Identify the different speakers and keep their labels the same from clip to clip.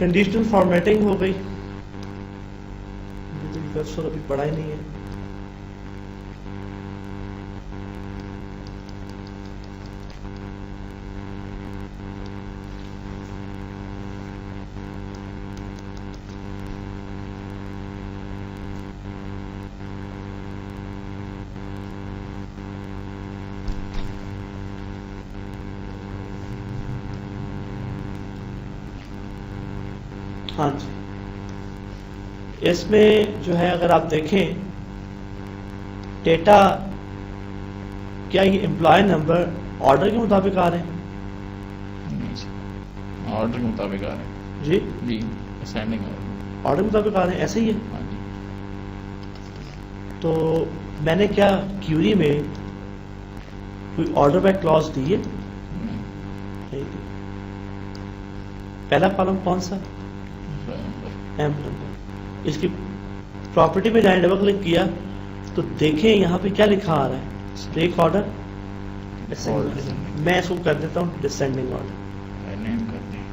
Speaker 1: Conditional formatting हो गई, cursor अभी पड़ा ही नहीं है। हाँ जी, इसमें जो है अगर आप देखें डेटा, क्या ये एम्प्लॉय नंबर ऑर्डर के मुताबिक आ रहे हैं?
Speaker 2: ऑर्डर के मुताबिक आ रहे हैं
Speaker 1: जी
Speaker 2: जी, असेंडिंग
Speaker 1: ऑर्डर के मुताबिक आ रहे हैं, ऐसे ही है।
Speaker 2: हाँ जी।
Speaker 1: तो मैंने क्या क्यूरी में कोई ऑर्डर बाय क्लॉज दी है?
Speaker 2: नहीं,
Speaker 1: नहीं दी। पहला कॉलम कौन सा? M number. इसकी प्रॉपर्टी में जाए, डबल क्लिक किया तो देखें यहाँ पे क्या लिखा आ रहा है, स्टेक ऑर्डर डिसेंडिंग। मैं इसको कर देता हूँ डिसेंडिंग ऑर्डर,
Speaker 2: नेम करते हैं।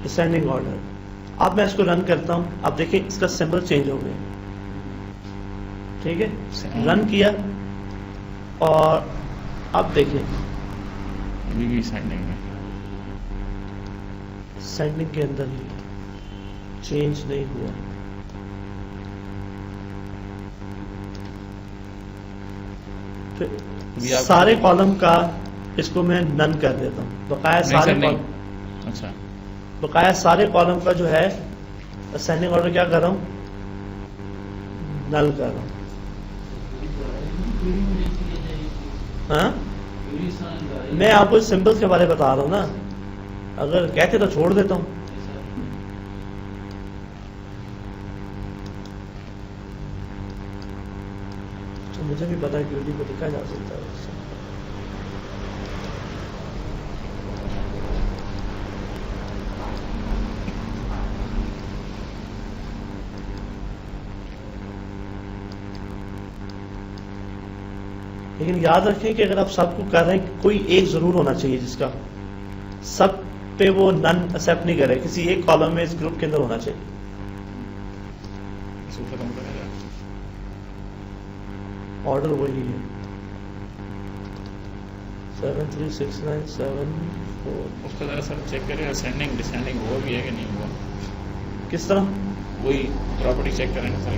Speaker 1: Descending order. अब मैं इसको रन करता हूँ, अब देखें इसका सिंबल चेंज हो गया, ठीक है। रन किया और अब देखें
Speaker 2: अभी भी सेंडिंग में,
Speaker 1: सेंडिंग के अंदर ही चेंज नहीं हुआ। फिर सारे कॉलम का इसको मैं नन कर देता हूँ, बकाया सारे कॉलम,
Speaker 2: अच्छा,
Speaker 1: बकाया सारे कॉलम का जो है असेंडिंग ऑर्डर क्या कर रहा हूँ, नल कर रहा हूँ। हाँ, मैं आपको सिंबल्स के बारे में बता रहा हूँ ना, अगर कहते तो छोड़ देता हूँ। तो मुझे भी पता है क्यूरी को लिखा जा सकता है। लेकिन याद रखें कि अगर आप सबको कर रहे हैं, कोई एक जरूर होना चाहिए जिसका सब पे वो नन एक्सेप्ट नहीं करे, किसी एक कॉलम में इस ग्रुप के अंदर होना चाहिए।
Speaker 2: इसको खत्म करेगा।
Speaker 1: ऑर्डर वही है 73697
Speaker 2: उसका जरा सर चेक करें, असेंडिंग डिसेंडिंग हुआ भी है कि नहीं हुआ।
Speaker 1: किस तरह?
Speaker 2: वही प्रॉपर्टी चेक करें सर,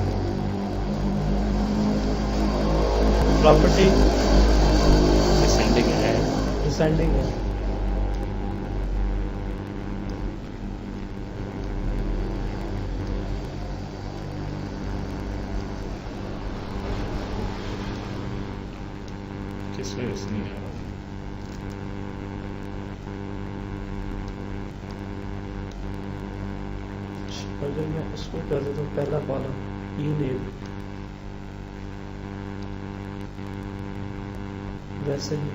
Speaker 1: प्रॉपर्टी
Speaker 2: डिसेंडिंग है,
Speaker 1: डिसेंडिंग है।
Speaker 2: किस वजह से नहीं आ रहा।
Speaker 1: अगर मैं इसको कर देता हूँ पहला कॉलम ईमेल, वैसे ही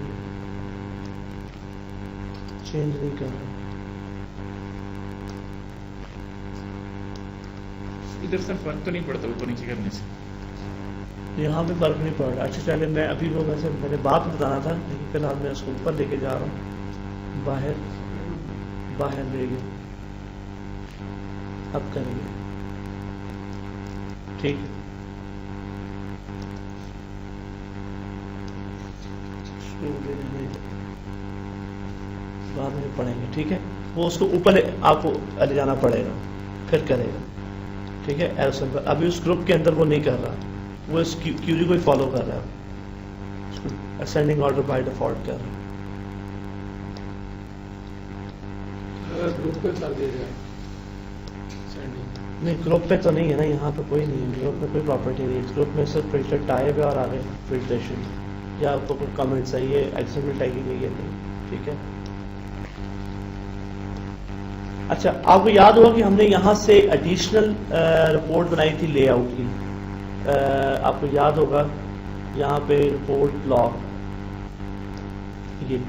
Speaker 1: चेंज नहीं कर रहा।
Speaker 2: इधर से फर्क तो नहीं पड़ता ऊपर नीचे करने से?
Speaker 1: यहाँ पे फर्क नहीं पड़ रहा। अच्छा चले, मैं अभी वो वैसे मैंने बात बताना था, लेकिन फिलहाल मैं उसको ऊपर लेके जा रहा हूँ, बाहर बाहर ले गए। अब करेंगे, ठीक है। बाद में पढ़ेंगे, ठीक है। वो उसको ऊपर आपको ले जाना पड़ेगा, फिर करेगा, ठीक है। एरो सिंबल अभी उस ग्रुप के अंदर वो नहीं कर रहा, वो इस क्यूरी को ही फॉलो कर रहा है, असेंडिंग ऑर्डर बाय डिफॉल्ट कर रहा है।
Speaker 3: ग्रुप पे कर दिया जाए,
Speaker 1: नहीं ग्रुप पे तो नहीं है ना, यहाँ पे कोई नहीं है, ग्रुप में कोई प्रॉपर्टी नहीं है। ग्रुप में सिर्फ फिल्टर टाइप है और आगे फिल्ट्रेशन, या आपको कोई कमेंट चाहिए, एक्सएमएल टैगिंग है, ये नहीं, ठीक है। अच्छा, आपको याद होगा कि हमने यहाँ से एडिशनल रिपोर्ट बनाई थी लेआउट की, आपको याद होगा, यहाँ पे रिपोर्ट लॉग, ये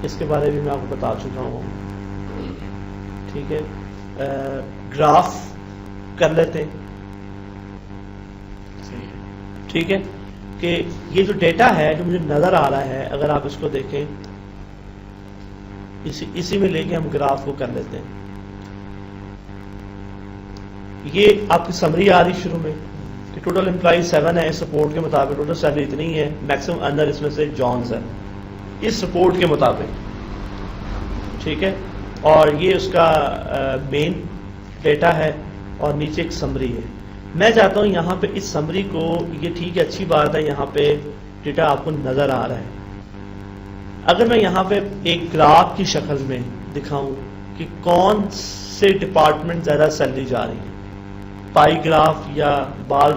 Speaker 1: इसके बारे में मैं आपको बता चुका हूँ, ठीक है। ग्राफ कर लेते हैं, ठीक है, कि ये जो डेटा है जो मुझे नजर आ रहा है, अगर आप इसको देखें, इसी में लेके हम ग्राफ को कर लेते हैं। ये आपकी समरी आ रही शुरू में कि टोटल एम्प्लॉय 7 है, इस रिपोर्ट के मुताबिक टोटल सैलरी इतनी है, मैक्सिमम अंदर इसमें से जॉन्स है इस रिपोर्ट के मुताबिक, ठीक है। और ये उसका मेन डेटा है और नीचे एक समरी है। मैं चाहता हूँ यहाँ पे इस समरी को, ये ठीक है अच्छी बात है, यहाँ पे डेटा आपको नजर आ रहा है। अगर मैं यहाँ पे एक ग्राफ की शक्ल में दिखाऊं कि कौन से डिपार्टमेंट ज्यादा सैलरी जा रही है, पाई ग्राफ या बार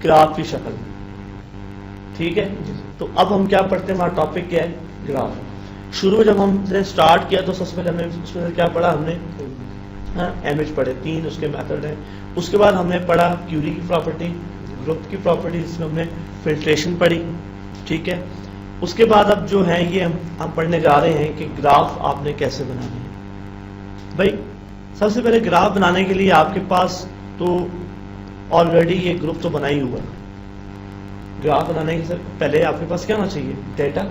Speaker 1: ग्राफ की शक्ल में, ठीक है। तो अब हम क्या पढ़ते हैं, हमारा टॉपिक क्या है, ग्राफ। शुरू में जब हमने स्टार्ट किया तो सबसे पहले हमने उसमें क्या पढ़ा, हमने एमएच पढ़े, 3 उसके मेथड हैं। उसके बाद हमने पढ़ा क्यूरी की प्रॉपर्टी, ग्रुप की प्रॉपर्टी, जिसमें हमने फिल्ट्रेशन पढ़ी, ठीक है। उसके बाद अब जो है ये हम पढ़ने जा रहे हैं कि ग्राफ आपने कैसे बनाने हैं। भाई सबसे पहले ग्राफ बनाने के लिए आपके पास तो ऑलरेडी ये ग्रुप तो बना ही हुआ है। ग्राफ बनाने के पहले आपके पास क्या होना चाहिए, डेटा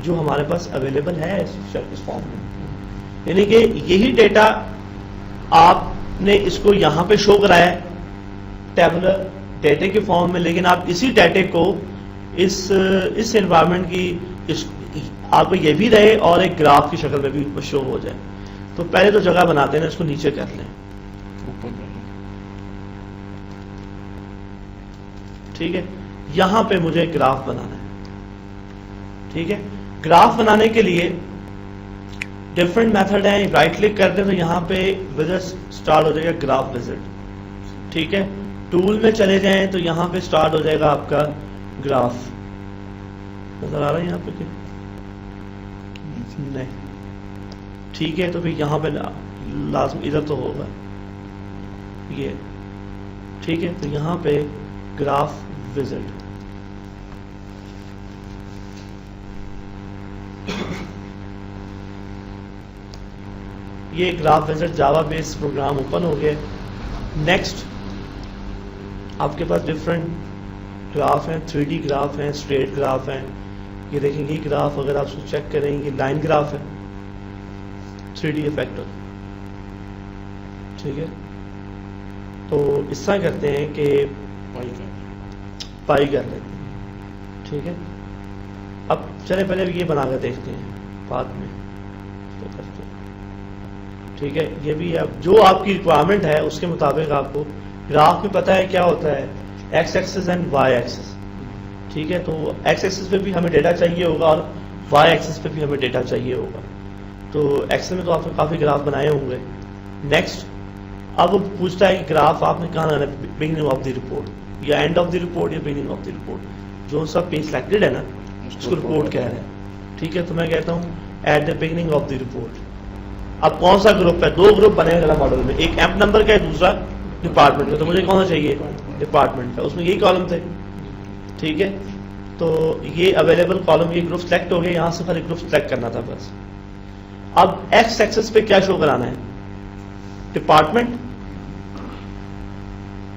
Speaker 1: जो हमारे पास अवेलेबल है इस फॉर्म में, यानी कि यही डेटा आपने इसको यहां पे शो कराया है टेबुलर डेटे के फॉर्म में, लेकिन आप इसी डेटे को इस एनवायरनमेंट की आपको ये भी रहे और एक ग्राफ की शक्ल में भी शो हो जाए। तो पहले तो जगह बनाते हैं, इसको नीचे कर लें, ठीक है। यहां पे मुझे ग्राफ बनाना है, ठीक है। ग्राफ बनाने के लिए डिफरेंट मेथड हैं। राइट क्लिक करते हैं तो यहाँ पे विजिट स्टार्ट हो जाएगा, ग्राफ विजिट, ठीक है। टूल में चले जाएं तो यहाँ पे स्टार्ट हो जाएगा आपका ग्राफ। नजर आ रहा है यहाँ पे नहीं, ठीक है। तो फिर यहाँ पे लाजमी इधर तो होगा ये, ठीक है। तो यहाँ पे ग्राफ विजिट, ये graph visit Java based program open हो गया। नेक्स्ट आपके पास डिफरेंट ग्राफ हैं, 3D ग्राफ हैं, स्ट्रेट ग्राफ हैं। ये देखेंगे ग्राफ अगर आप उसको चेक करेंगे, लाइन ग्राफ है, 3D इफेक्ट, ठीक है। तो इस तरह करते हैं कि पाई कर लेते हैं, ठीक है। अब चले पहले ये बना कर देखते हैं, बाद में तो करते हैं, ठीक है। ये भी अब जो आपकी रिक्वायरमेंट है उसके मुताबिक आपको ग्राफ में पता है क्या होता है, X axis and Y axis, ठीक है। तो एक्स एक्सिस पे भी हमें डेटा चाहिए होगा और वाई एक्सिस पे भी हमें डेटा चाहिए होगा। तो एक्सेल में तो आपने काफ़ी ग्राफ बनाए होंगे। नेक्स्ट अब वो पूछता है कि ग्राफ आपने कहाँ लाना है, बिगिनिंग ऑफ द रिपोर्ट या एंड ऑफ द रिपोर्ट या बिगिनिंग ऑफ द रिपोर्ट। जो सा पेज सिलेक्टेड है ना उसको रिपोर्ट कह रहे हैं, ठीक है। तो मैं कहता हूँ at the beginning of the report. अब कौन सा ग्रुप है, 2 ग्रुप बने हैं मॉडल में, एक एम्प नंबर का है, दूसरा डिपार्टमेंट का। तो मुझे कौन सा चाहिए, डिपार्टमेंट का, उसमें यही कॉलम थे, ठीक है। तो ये अवेलेबल कॉलम, ये ग्रुप सेलेक्ट हो गया, यहां से खाली ग्रुप सेलेक्ट करना था बस। अब एक्स एक्सिस पे क्या शो कराना है, डिपार्टमेंट,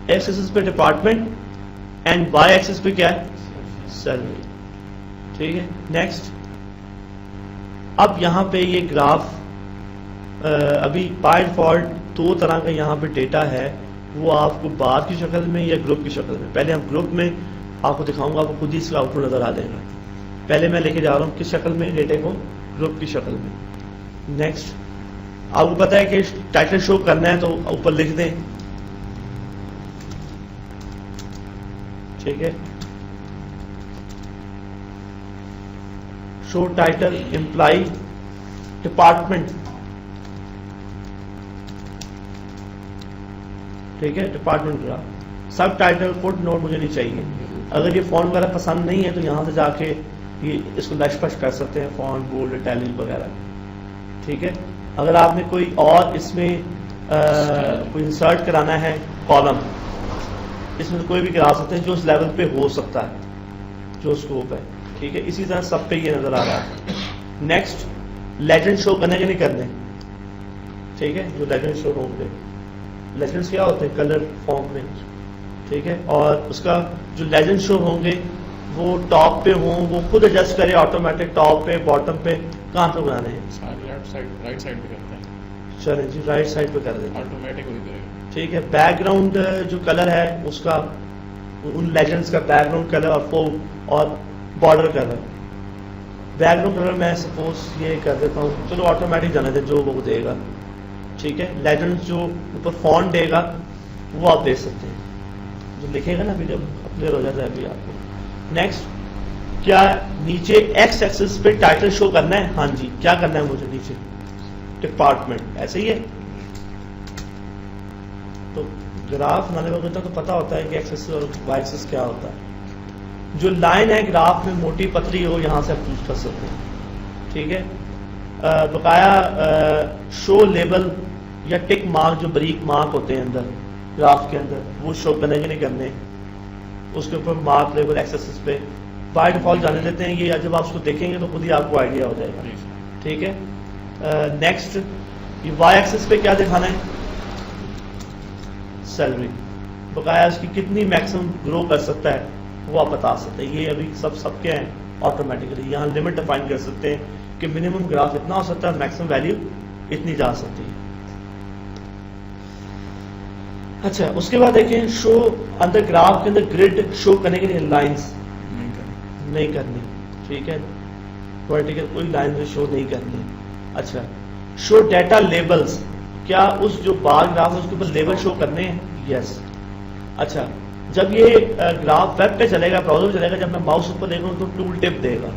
Speaker 1: एक्स एक्सिस पे डिपार्टमेंट एंड वाई एक्सिस पे क्या है, सैलरी, ठीक है। नेक्स्ट अब यहां पे ये ग्राफ अभी बाय डिफॉल्ट 2 तरह का यहाँ पे डेटा है, वो आपको बार की शक्ल में या ग्रुप की शक्ल में। पहले हम ग्रुप में आपको दिखाऊंगा, आपको खुद ही इसका आउटपुट नजर आ जाएगा। पहले मैं लेके जा रहा हूँ किस शक्ल में, डेटे को ग्रुप की शक्ल में। नेक्स्ट आपको पता है कि टाइटल शो करना है तो ऊपर लिख दें, ठीक है। शो टाइटल एम्प्लॉय डिपार्टमेंट, ठीक है, डिपार्टमेंट ग्राफ। सब टाइटल फुट नोट मुझे नहीं चाहिए। अगर ये फॉन्ट वगैरह पसंद नहीं है तो यहाँ से जाके ये इसको लैश कर सकते हैं, फॉन्ट बोल्ड इटैलिक वगैरह, ठीक है। अगर आपने कोई और इसमें कोई इंसर्ट कराना है कॉलम, इसमें कोई भी करा सकते हैं जो उस लेवल पे हो सकता है, जो स्कोप है, ठीक है। इसी तरह सब पे ये नजर आ रहा है। नेक्स्ट लेजेंड शो करने के नहीं करने, ठीक है। जो लेजेंड शो होंगे, लेजेंड्स क्या होते हैं, कलर फॉर्म में, ठीक है। और उसका जो लेजेंड शो होंगे वो टॉप पे हों, वो खुद एडजस्ट करे ऑटोमेटिक, टॉप पे बॉटम पे, कहाँ पे बनाने हैं,
Speaker 2: राइट साइड पे करते हैं,
Speaker 1: चलें जी राइट साइड पे कर दें,
Speaker 2: ऑटोमेटिक वही करेगा,
Speaker 1: ठीक है, बैकग्राउंड जो कलर है उसका, उन लेजेंड्स का बैकग्राउंड कलर और बॉर्डर कलर। बैकग्राउंड कलर मैं सपोज ये कर देता हूँ, चलो ऑटोमेटिक जाने दे जो वो देगा। ठीक है, लेजेंड्स जो ऊपर फॉन्ट देगा वो आप देख सकते हैं, जो लिखेगा ना, जब क्लियर हो जाता है अभी आपको। नेक्स्ट, क्या नीचे एक्स एक्सिस पे टाइटल शो करना है? हाँ जी, क्या करना है मुझे नीचे? डिपार्टमेंट, ऐसे ही है। तो ग्राफ बनाने वक्त तो पता होता है कि एक्स एक्सिस और वाई एक्सिस क्या होता है। जो लाइन है ग्राफ में मोटी पतली हो, यहां से आप चूज कर सकते हैं। ठीक है, बकाया शो लेबल या टिक मार्क, जो ब्रीक मार्क होते हैं अंदर ग्राफ के अंदर, वो शो करने के नहीं करने, उसके ऊपर मार्क लेबल एक्स एक्सिस पे बाय डिफॉल्ट जाने देते हैं। ये जब आप उसको देखेंगे तो खुद ही आपको आइडिया हो जाएगा। ठीक है, नेक्स्ट, ये वाई एक्सिस पे क्या दिखाना है? सैलरी, बकाया उसकी कितनी मैक्सिमम ग्रो कर सकता है वो आप बता सकते हैं। ये अभी सबके हैं ऑटोमेटिकली। यहाँ लिमिट डिफाइन कर सकते हैं कि मिनिमम ग्राफ इतना हो सकता है, मैक्सिमम वैल्यू इतनी जा सकती है। अच्छा, उसके बाद देखें, शो अंदर ग्राफ के अंदर ग्रिड शो करने के लिए लाइंस नहीं करनी। ठीक है, वर्टिकल कोई लाइन में शो नहीं करनी। अच्छा, शो डेटा लेबल्स, क्या उस जो बार ग्राफ है उसके ऊपर लेबल शो करने हैं? यस। अच्छा, जब ये ग्राफ वेब पे चलेगा, ब्राउजर पे चलेगा, जब मैं माउस ऊपर देखूँ तो टूल टिप देगा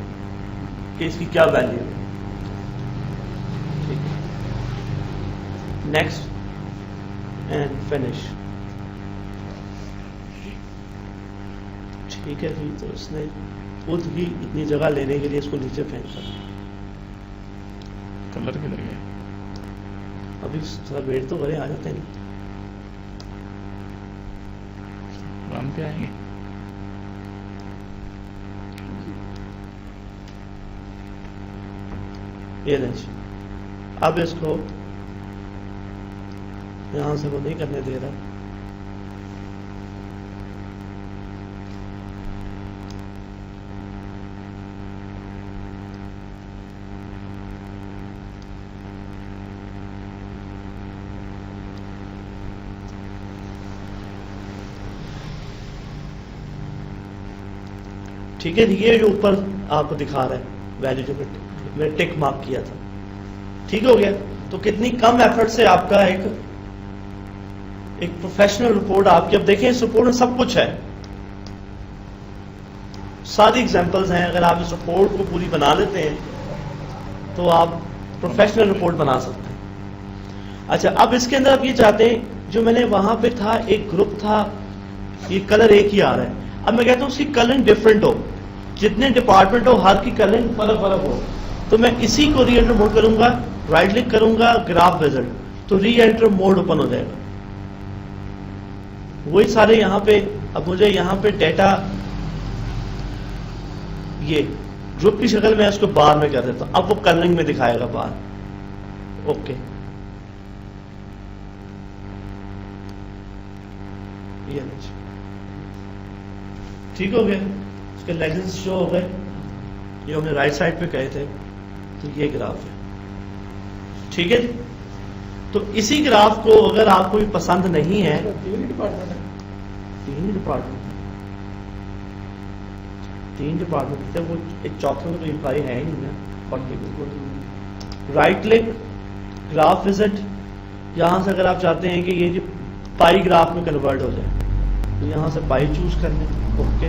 Speaker 1: कि इसकी क्या वैल्यू है। ठीक है, नेक्स्ट एंड फिनिश। ठीक है जी, तो इसने खुद ही इतनी जगह लेने के लिए इसको नीचे फेंका।
Speaker 2: कलर के लगे
Speaker 1: अभी थोड़ा वेट तो करे, आ जाते हैं।
Speaker 2: रन पे आएंगे।
Speaker 1: ये देखिए, अब इसको यहां से वो नहीं करने दे रहा। ठीक है, ये जो ऊपर आपको दिखा रहा है वैल्यू जो मैंने टिक मार्क किया था, ठीक हो गया। तो कितनी कम एफर्ट से आपका एक प्रोफेशनल रिपोर्ट आपकी, अब देखें इस रिपोर्ट में सब कुछ है, सारी एग्जांपल्स हैं। अगर आप इस रिपोर्ट को पूरी बना लेते हैं तो आप प्रोफेशनल रिपोर्ट बना सकते हैं। अच्छा, अब इसके अंदर आप ये चाहते हैं, जो मैंने वहां पे था एक ग्रुप था, ये कलर एक ही आ रहा है। अब मैं कहता हूं उसकी कलरिंग डिफरेंट हो, जितने डिपार्टमेंट हो हर की कलरिंग फर्क फर्क हो, तो मैं इसी को री एंटर मोड करूंगा, राइट क्लिक करूंगा, ग्राफ विज़ार्ड, तो री एंटर मोड ओपन हो जाएगा। वही सारे यहां पे, अब मुझे यहां पे डेटा, ये ग्रुप की शक्ल में इसको बार में कर देता हूं, अब वो कलरिंग में दिखाएगा बार। ओके, ये ठीक हो गया, उसके लेजेंड्स शो हो गए, ये हमने राइट साइड पे कहे थे। तो ये ग्राफ है, ठीक है। तो इसी ग्राफ को अगर आपको भी पसंद नहीं है,
Speaker 3: तीन डिपार्टमेंट है,
Speaker 1: तीन डिपार्टमेंट थे, वो एक चौथे में तो इंक्वायरी है ही नहीं ना। राइट क्लिक, ग्राफ विज़िट, यहां से अगर आप चाहते हैं कि ये जो पाई ग्राफ में कन्वर्ट हो जाए, तो यहां से पाई चूज कर लें। ओके,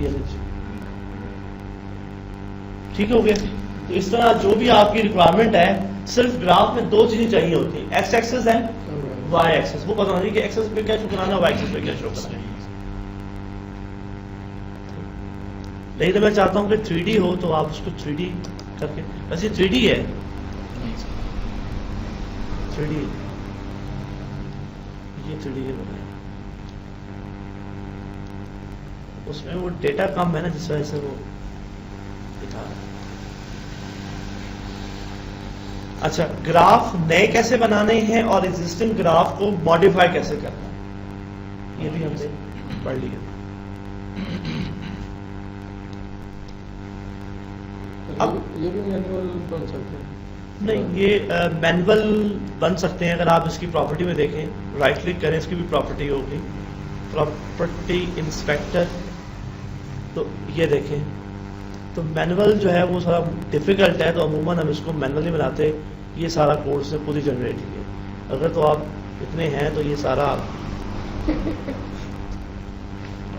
Speaker 1: ये ठीक हो गया। तो इस तरह जो भी आपकी रिक्वायरमेंट है, सिर्फ ग्राफ में दो चीजें चाहिए होती हैं, एक्स एक्सेस है, वाई एक्सेस। वो पता नहीं कि एक्सेस पे क्या शो कराना, वाई एक्सेस पे क्या शो कराना। नहीं तो मैं चाहता हूं कि 3D हो, तो आप उसको 3D करके, वैसे 3D है, 3D, ये 3D है बनाया, उसमें वो डेटा कम है ना, जिस वजह से वो दिखा रहा है। अच्छा, ग्राफ नए कैसे बनाने हैं और एग्जिस्टिंग ग्राफ को मॉडिफाई कैसे करना है, ये भी हमने पढ़ लिया। अब
Speaker 3: ये भी मैनुअल बन सकते हैं।
Speaker 1: नहीं, ये मैनुअल बन सकते हैं। अगर आप इसकी प्रॉपर्टी में देखें, राइट क्लिक करें, इसकी भी प्रॉपर्टी होगी, प्रॉपर्टी इंस्पेक्टर, तो ये देखें। तो मैनुअल जो है वो थोड़ा डिफिकल्ट है, तो अमूमन हम इसको मैनुअली बनाते, ये सारा कोड से खुद ही जनरेट किया। अगर तो आप इतने हैं तो ये सारा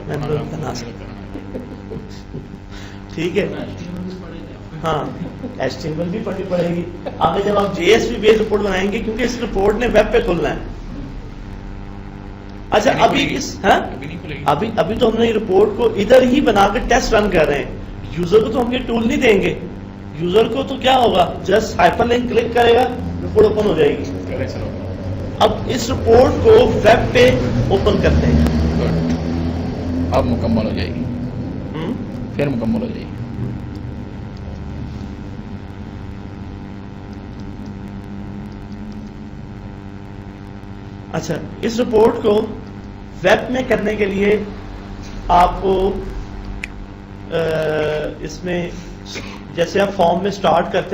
Speaker 1: मैनुअल बना सकते, ठीक है। हाँ, HTML भी पढ़नी पड़ेगी आगे जब आप JSP बेस्ड रिपोर्ट बनाएंगे, क्योंकि इस रिपोर्ट ने वेब पे खुलना है। अच्छा, अभी इस अभी तो हमने रिपोर्ट को इधर ही बनाकर टेस्ट रन कर रहे हैं। यूजर को तो हम ये टूल नहीं देंगे। यूजर को तो क्या होगा, जस्ट हाइपरलिंक क्लिक करेगा, रिपोर्ट ओपन हो जाएगी। अब इस रिपोर्ट को वेब पे ओपन करते हैं,
Speaker 2: अब मुकम्मल हो जाएगी, फिर मुकम्मल हो जाएगी।
Speaker 1: अच्छा, इस रिपोर्ट को वेब में करने के लिए आपको इसमें जैसे आप फॉर्म में स्टार्ट करते हैं